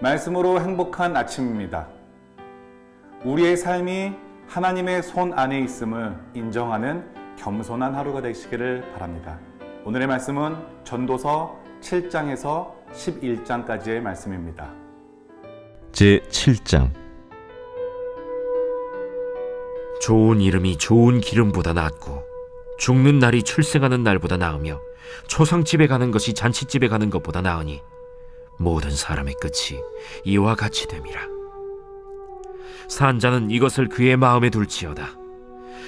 말씀으로 행복한 아침입니다. 우리의 삶이 하나님의 손 안에 있음을 인정하는 겸손한 하루가 되시기를 바랍니다. 오늘의 말씀은 전도서 7장에서 11장까지의 말씀입니다. 제7장. 좋은 이름이 좋은 기름보다 낫고 죽는 날이 출생하는 날보다 나으며 초상집에 가는 것이 잔치집에 가는 것보다 나으니 모든 사람의 끝이 이와 같이 됨이라. 산자는 이것을 그의 마음에 둘지어다.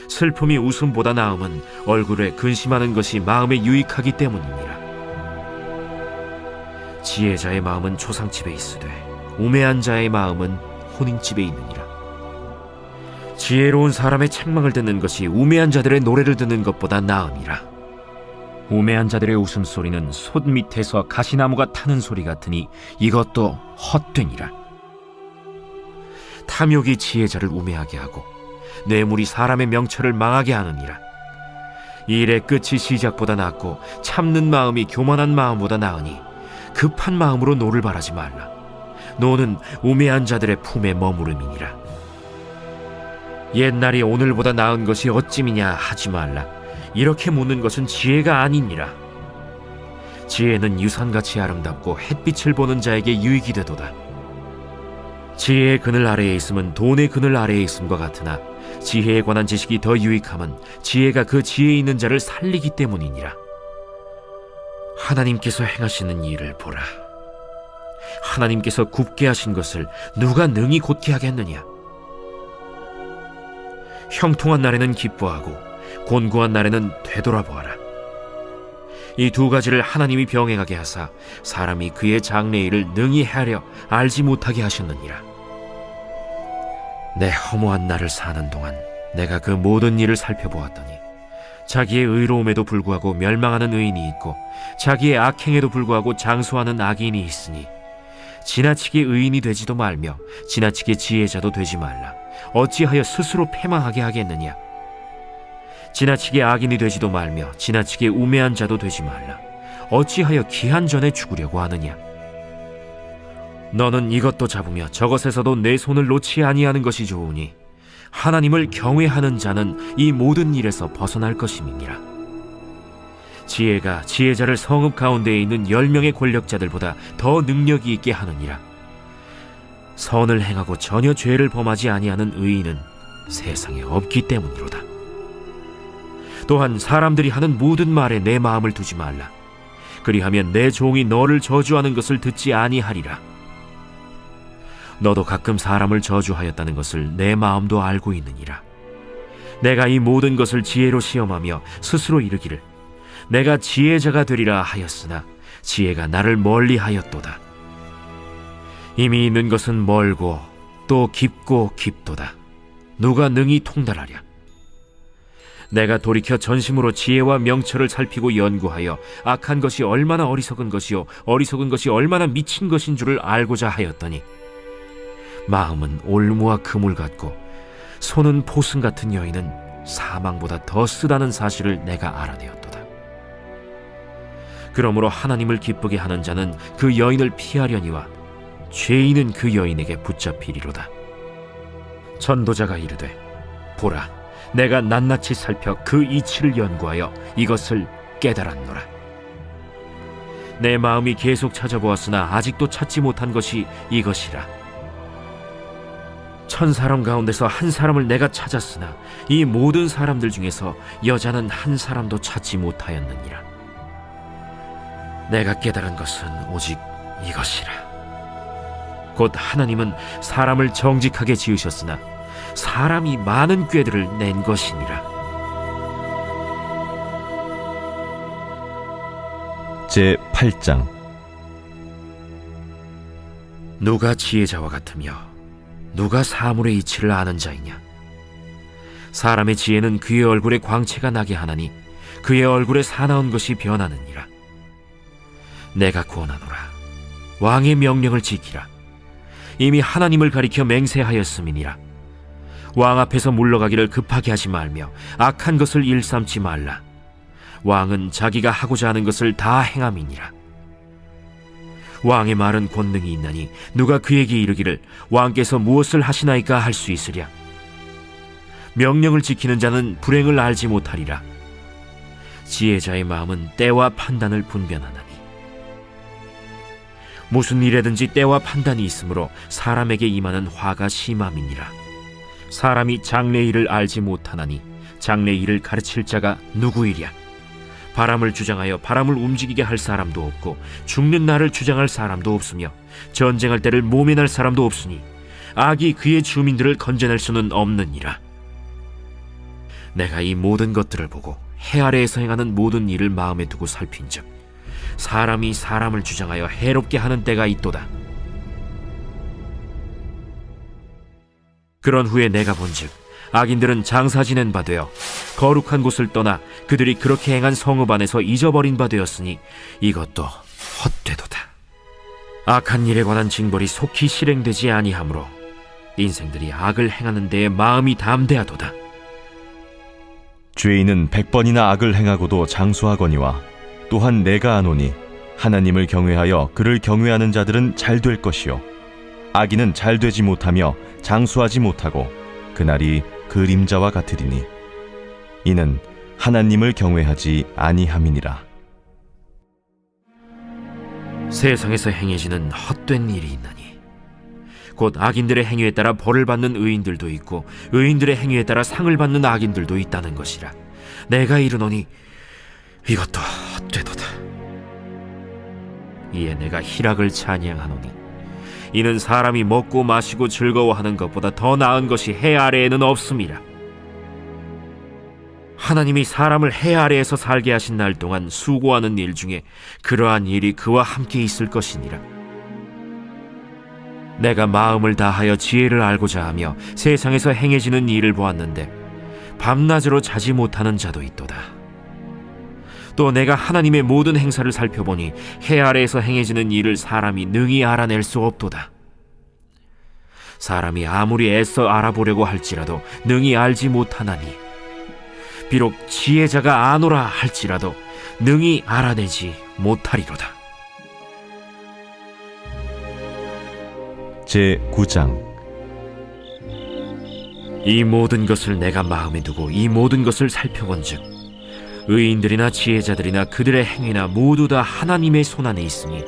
슬픔이 웃음보다 나음은 얼굴에 근심하는 것이 마음에 유익하기 때문이니라. 지혜자의 마음은 초상집에 있으되 우매한 자의 마음은 혼인집에 있느니라. 지혜로운 사람의 책망을 듣는 것이 우매한 자들의 노래를 듣는 것보다 나음이라. 우매한 자들의 웃음소리는 솥 밑에서 가시나무가 타는 소리 같으니 이것도 헛되니라. 탐욕이 지혜자를 우매하게 하고 뇌물이 사람의 명철을 망하게 하느니라. 일의 끝이 시작보다 낫고 참는 마음이 교만한 마음보다 나으니 급한 마음으로 노를 바라지 말라. 노는 우매한 자들의 품에 머무름이니라. 옛날이 오늘보다 나은 것이 어찌미냐 하지 말라. 이렇게 묻는 것은 지혜가 아니니라. 지혜는 유산같이 아름답고 햇빛을 보는 자에게 유익이 되도다. 지혜의 그늘 아래에 있음은 돈의 그늘 아래에 있음과 같으나 지혜에 관한 지식이 더 유익함은 지혜가 그 지혜 있는 자를 살리기 때문이니라. 하나님께서 행하시는 일을 보라. 하나님께서 굽게 하신 것을 누가 능히 곧게 하겠느냐. 형통한 날에는 기뻐하고 곤고한 날에는 되돌아보아라. 이 두 가지를 하나님이 병행하게 하사 사람이 그의 장래일을 능히 헤아려 알지 못하게 하셨느니라. 내 허무한 날을 사는 동안 내가 그 모든 일을 살펴보았더니 자기의 의로움에도 불구하고 멸망하는 의인이 있고 자기의 악행에도 불구하고 장수하는 악인이 있으니 지나치게 의인이 되지도 말며 지나치게 지혜자도 되지 말라. 어찌하여 스스로 패망하게 하겠느냐. 지나치게 악인이 되지도 말며 지나치게 우매한 자도 되지 말라. 어찌하여 기한 전에 죽으려고 하느냐. 너는 이것도 잡으며 저것에서도 내 손을 놓지 아니하는 것이 좋으니 하나님을 경외하는 자는 이 모든 일에서 벗어날 것임이니라. 지혜가 지혜자를 성읍 가운데에 있는 10명의 권력자들보다 더 능력이 있게 하느니라. 선을 행하고 전혀 죄를 범하지 아니하는 의인은 세상에 없기 때문이로다. 또한 사람들이 하는 모든 말에 내 마음을 두지 말라. 그리하면 내 종이 너를 저주하는 것을 듣지 아니하리라. 너도 가끔 사람을 저주하였다는 것을 내 마음도 알고 있느니라. 내가 이 모든 것을 지혜로 시험하며 스스로 이르기를 내가 지혜자가 되리라 하였으나 지혜가 나를 멀리하였도다. 이미 있는 것은 멀고 또 깊고 깊도다. 누가 능히 통달하랴. 내가 돌이켜 전심으로 지혜와 명철을 살피고 연구하여 악한 것이 얼마나 어리석은 것이요 어리석은 것이 얼마나 미친 것인 줄을 알고자 하였더니 마음은 올무와 그물 같고 손은 포승 같은 여인은 사망보다 더 쓰다는 사실을 내가 알아내었도다. 그러므로 하나님을 기쁘게 하는 자는 그 여인을 피하려니와 죄인은 그 여인에게 붙잡히리로다. 전도자가 이르되 보라, 내가 낱낱이 살펴 그 이치를 연구하여 이것을 깨달았노라. 내 마음이 계속 찾아보았으나 아직도 찾지 못한 것이 이것이라. 1000사람 가운데서 한 사람을 내가 찾았으나 이 모든 사람들 중에서 여자는 한 사람도 찾지 못하였느니라. 내가 깨달은 것은 오직 이것이라. 곧 하나님은 사람을 정직하게 지으셨으나 사람이 많은 꾀들을 낸 것이니라. 제8장. 누가 지혜자와 같으며 누가 사물의 이치를 아는 자이냐. 사람의 지혜는 그의 얼굴에 광채가 나게 하나니 그의 얼굴에 사나운 것이 변하느니라. 내가 구원하노라. 왕의 명령을 지키라. 이미 하나님을 가리켜 맹세하였음이니라. 왕 앞에서 물러가기를 급하게 하지 말며 악한 것을 일삼지 말라. 왕은 자기가 하고자 하는 것을 다 행함이니라. 왕의 말은 권능이 있나니 누가 그에게 이르기를 왕께서 무엇을 하시나이까 할 수 있으랴. 명령을 지키는 자는 불행을 알지 못하리라. 지혜자의 마음은 때와 판단을 분별하나니 무슨 일에든지 때와 판단이 있으므로 사람에게 임하는 화가 심함이니라. 사람이 장래 일을 알지 못하나니 장래 일을 가르칠 자가 누구이랴. 바람을 주장하여 바람을 움직이게 할 사람도 없고 죽는 날을 주장할 사람도 없으며 전쟁할 때를 모면할 사람도 없으니 악이 그의 주민들을 건져낼 수는 없느니라. 내가 이 모든 것들을 보고 해 아래에서 행하는 모든 일을 마음에 두고 살핀즉 사람이 사람을 주장하여 해롭게 하는 때가 있도다. 그런 후에 내가 본즉 악인들은 장사 지낸 바 되어 거룩한 곳을 떠나 그들이 그렇게 행한 성읍 안에서 잊어버린 바 되었으니 이것도 헛되도다. 악한 일에 관한 징벌이 속히 실행되지 아니하므로 인생들이 악을 행하는 데에 마음이 담대하도다. 죄인은 100번이나 악을 행하고도 장수하거니와 또한 내가 아노니 하나님을 경외하여 그를 경외하는 자들은 잘 될 것이요 악인은 잘 되지 못하며 장수하지 못하고 그날이 그림자와 같으리니 이는 하나님을 경외하지 아니함이니라. 세상에서 행해지는 헛된 일이 있나니 곧 악인들의 행위에 따라 벌을 받는 의인들도 있고 의인들의 행위에 따라 상을 받는 악인들도 있다는 것이라. 내가 이르노니 이것도 헛되도다. 이에 내가 희락을 찬양하노니 이는 사람이 먹고 마시고 즐거워하는 것보다 더 나은 것이 해 아래에는 없음이라. 하나님이 사람을 해 아래에서 살게 하신 날 동안 수고하는 일 중에 그러한 일이 그와 함께 있을 것이니라. 내가 마음을 다하여 지혜를 알고자 하며 세상에서 행해지는 일을 보았는데 밤낮으로 자지 못하는 자도 있도다. 또 내가 하나님의 모든 행사를 살펴보니 해 아래에서 행해지는 일을 사람이 능히 알아낼 수 없도다. 사람이 아무리 애써 알아보려고 할지라도 능히 알지 못하나니 비록 지혜자가 아노라 할지라도 능히 알아내지 못하리로다. 제9장. 이 모든 것을 내가 마음에 두고 이 모든 것을 살펴본즉 의인들이나 지혜자들이나 그들의 행위나 모두 다 하나님의 손안에 있으니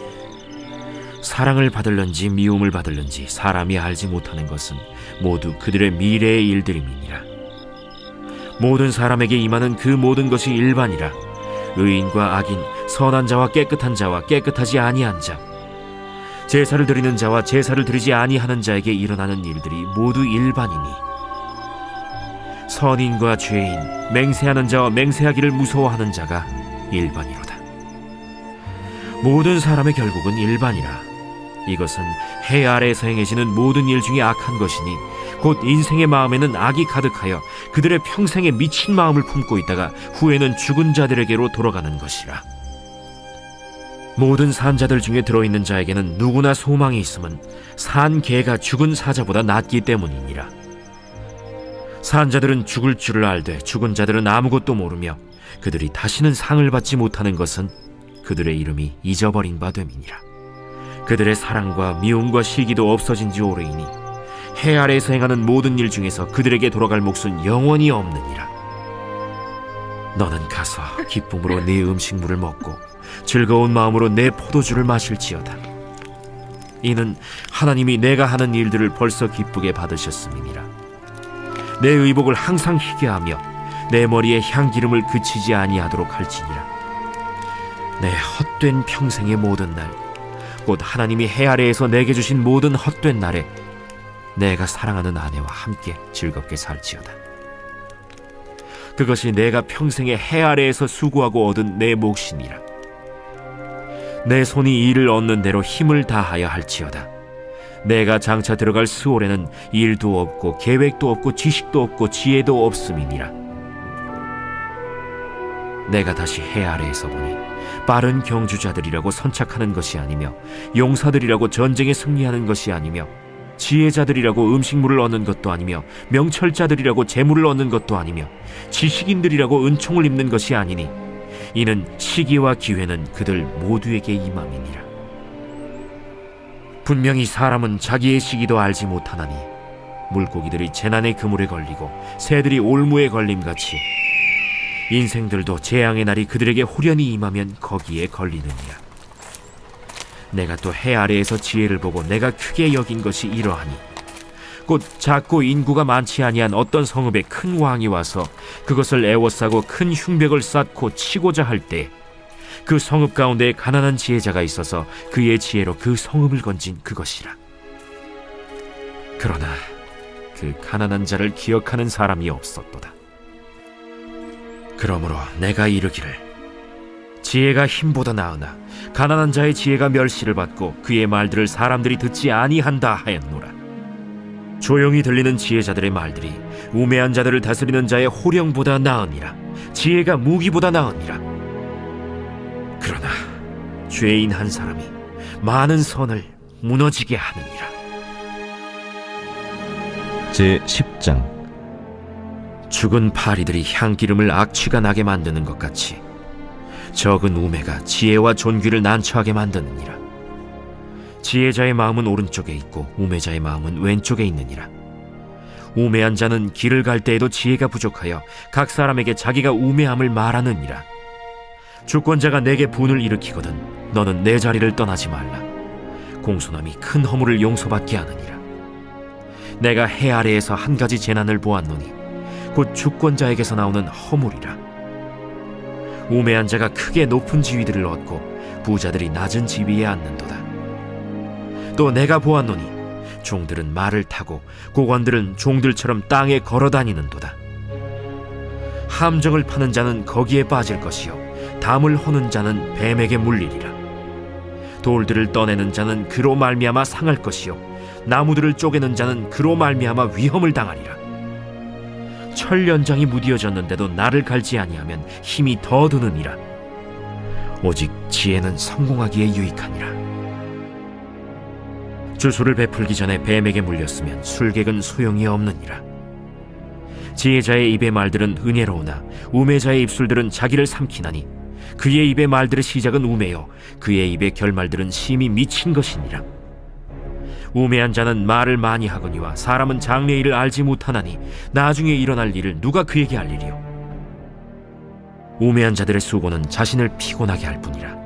사랑을 받을런지 미움을 받을런지 사람이 알지 못하는 것은 모두 그들의 미래의 일들임이니라. 모든 사람에게 임하는 그 모든 것이 일반이라. 의인과 악인, 선한 자와 깨끗한 자와 깨끗하지 아니한 자, 제사를 드리는 자와 제사를 드리지 아니하는 자에게 일어나는 일들이 모두 일반이니 선인과 죄인, 맹세하는 자와 맹세하기를 무서워하는 자가 일반이로다. 모든 사람의 결국은 일반이라. 이것은 해 아래에서 행해지는 모든 일 중에 악한 것이니 곧 인생의 마음에는 악이 가득하여 그들의 평생에 미친 마음을 품고 있다가 후에는 죽은 자들에게로 돌아가는 것이라. 모든 산자들 중에 들어있는 자에게는 누구나 소망이 있음은 산 개가 죽은 사자보다 낫기 때문이니라. 산자들은 죽을 줄을 알되 죽은 자들은 아무것도 모르며 그들이 다시는 상을 받지 못하는 것은 그들의 이름이 잊어버린 바 됨이니라. 그들의 사랑과 미움과 시기도 없어진 지 오래이니 해 아래에서 행하는 모든 일 중에서 그들에게 돌아갈 몫은 영원히 없느니라. 너는 가서 기쁨으로 네 음식물을 먹고 즐거운 마음으로 내 포도주를 마실지어다. 이는 하나님이 내가 하는 일들을 벌써 기쁘게 받으셨음이니라. 내 의복을 항상 희게 하며 내 머리에 향기름을 그치지 아니하도록 할지니라. 내 헛된 평생의 모든 날, 곧 하나님이 해 아래에서 내게 주신 모든 헛된 날에 내가 사랑하는 아내와 함께 즐겁게 살지어다. 그것이 내가 평생에 해 아래에서 수고하고 얻은 내 몫이니라. 내 손이 일을 얻는 대로 힘을 다하여 할지어다. 내가 장차 들어갈 스올에는 일도 없고 계획도 없고 지식도 없고 지혜도 없음이니라. 내가 다시 해 아래에서 보니 빠른 경주자들이라고 선착하는 것이 아니며 용사들이라고 전쟁에 승리하는 것이 아니며 지혜자들이라고 음식물을 얻는 것도 아니며 명철자들이라고 재물을 얻는 것도 아니며 지식인들이라고 은총을 입는 것이 아니니 이는 시기와 기회는 그들 모두에게 임함이니라. 분명히 사람은 자기의 시기도 알지 못하나니 물고기들이 재난의 그물에 걸리고 새들이 올무에 걸림같이 인생들도 재앙의 날이 그들에게 홀연히 임하면 거기에 걸리느니라. 내가 또 해 아래에서 지혜를 보고 내가 크게 여긴 것이 이러하니 곧 작고 인구가 많지 아니한 어떤 성읍에 큰 왕이 와서 그것을 애워싸고 큰 흉벽을 쌓고 치고자 할 때 그 성읍 가운데 가난한 지혜자가 있어서 그의 지혜로 그 성읍을 건진 그것이라. 그러나 그 가난한 자를 기억하는 사람이 없었도다. 그러므로 내가 이르기를 지혜가 힘보다 나으나 가난한 자의 지혜가 멸시를 받고 그의 말들을 사람들이 듣지 아니한다 하였노라. 조용히 들리는 지혜자들의 말들이 우매한 자들을 다스리는 자의 호령보다 나으니라. 지혜가 무기보다 나으니라. 그러나 죄인 한 사람이 많은 선을 무너지게 하느니라. 제10장. 죽은 파리들이 향기름을 악취가 나게 만드는 것 같이 적은 우매가 지혜와 존귀를 난처하게 만드느니라. 지혜자의 마음은 오른쪽에 있고 우매자의 마음은 왼쪽에 있느니라. 우매한 자는 길을 갈 때에도 지혜가 부족하여 각 사람에게 자기가 우매함을 말하느니라. 주권자가 내게 분을 일으키거든 너는 내 자리를 떠나지 말라. 공손함이 큰 허물을 용서받게 하느니라. 내가 해 아래에서 한 가지 재난을 보았노니 곧 주권자에게서 나오는 허물이라. 우매한 자가 크게 높은 지위들을 얻고 부자들이 낮은 지위에 앉는도다. 또 내가 보았노니 종들은 말을 타고 고관들은 종들처럼 땅에 걸어다니는도다. 함정을 파는 자는 거기에 빠질 것이요 담을 허는 자는 뱀에게 물리리라. 돌들을 떠내는 자는 그로 말미암아 상할 것이요 나무들을 쪼개는 자는 그로 말미암아 위험을 당하리라. 철 연장이 무디어졌는데도 나를 갈지 아니하면 힘이 더 드느니라. 오직 지혜는 성공하기에 유익하니라. 주술을 베풀기 전에 뱀에게 물렸으면 술객은 소용이 없느니라. 지혜자의 입의 말들은 은혜로우나 우매자의 입술들은 자기를 삼키나니 그의 입의 말들의 시작은 우매요 그의 입의 결말들은 심히 미친 것이니라. 우매한 자는 말을 많이 하거니와 사람은 장래 일을 알지 못하나니 나중에 일어날 일을 누가 그에게 알리리요. 우매한 자들의 수고는 자신을 피곤하게 할 뿐이라.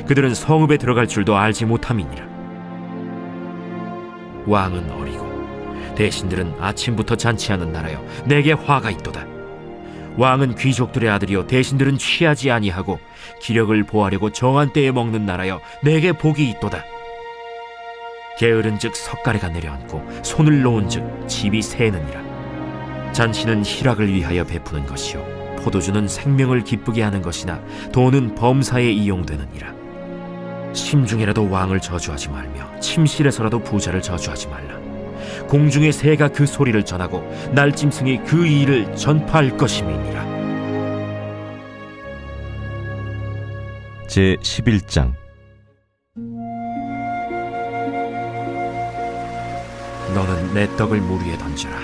그들은 성읍에 들어갈 줄도 알지 못함이니라. 왕은 어리고 대신들은 아침부터 잔치하는 나라여 내게 화가 있도다. 왕은 귀족들의 아들이요 대신들은 취하지 아니하고 기력을 보하려고 정한 때에 먹는 나라여 내게 복이 있도다. 게으른즉 석가래가 내려앉고 손을 놓은즉 집이 새느니라. 잔치는 희락을 위하여 베푸는 것이요 포도주는 생명을 기쁘게 하는 것이나 돈은 범사에 이용되느니라. 심중에라도 왕을 저주하지 말며 침실에서라도 부자를 저주하지 말라. 공중의 새가 그 소리를 전하고 날짐승이 그 일을 전파할 것임이니라. 제11장. 너는 내 떡을 물 위에 던져라.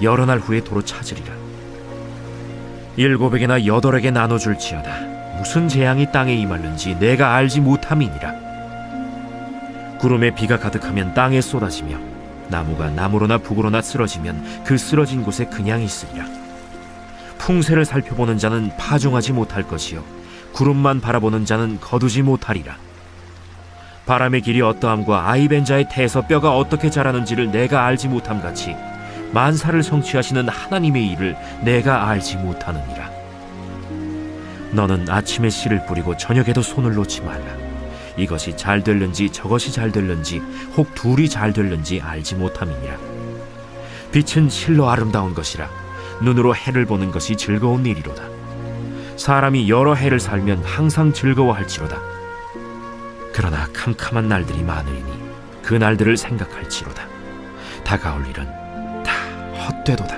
여러 날 후에 도로 찾으리라. 7에게나 8에게 나눠줄지어다. 무슨 재앙이 땅에 임하는지 내가 알지 못함이니라. 구름에 비가 가득하면 땅에 쏟아지며 나무가 나무로나 북으로나 쓰러지면 그 쓰러진 곳에 그냥 있으리라. 풍세를 살펴보는 자는 파종하지 못할 것이요 구름만 바라보는 자는 거두지 못하리라. 바람의 길이 어떠함과 아이벤자의 태에서 뼈가 어떻게 자라는지를 내가 알지 못함같이 만사를 성취하시는 하나님의 일을 내가 알지 못하느니라. 너는 아침에 씨를 뿌리고 저녁에도 손을 놓지 말라. 이것이 잘 될는지 저것이 잘 될는지 혹 둘이 잘 될는지 알지 못함이니라. 빛은 실로 아름다운 것이라. 눈으로 해를 보는 것이 즐거운 일이로다. 사람이 여러 해를 살면 항상 즐거워할지로다. 그러나 캄캄한 날들이 많으리니 그 날들을 생각할지로다. 다가올 일은 다 헛되도다.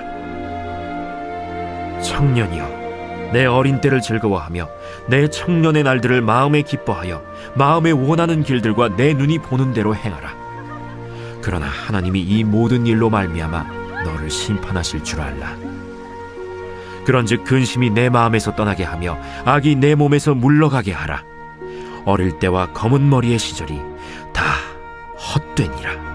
청년이여, 내 어린 때를 즐거워하며 내 청년의 날들을 마음에 기뻐하여 마음에 원하는 길들과 내 눈이 보는 대로 행하라. 그러나 하나님이 이 모든 일로 말미암아 너를 심판하실 줄 알라. 그런즉 근심이 내 마음에서 떠나게 하며 악이 내 몸에서 물러가게 하라. 어릴 때와 검은 머리의 시절이 다 헛되니라.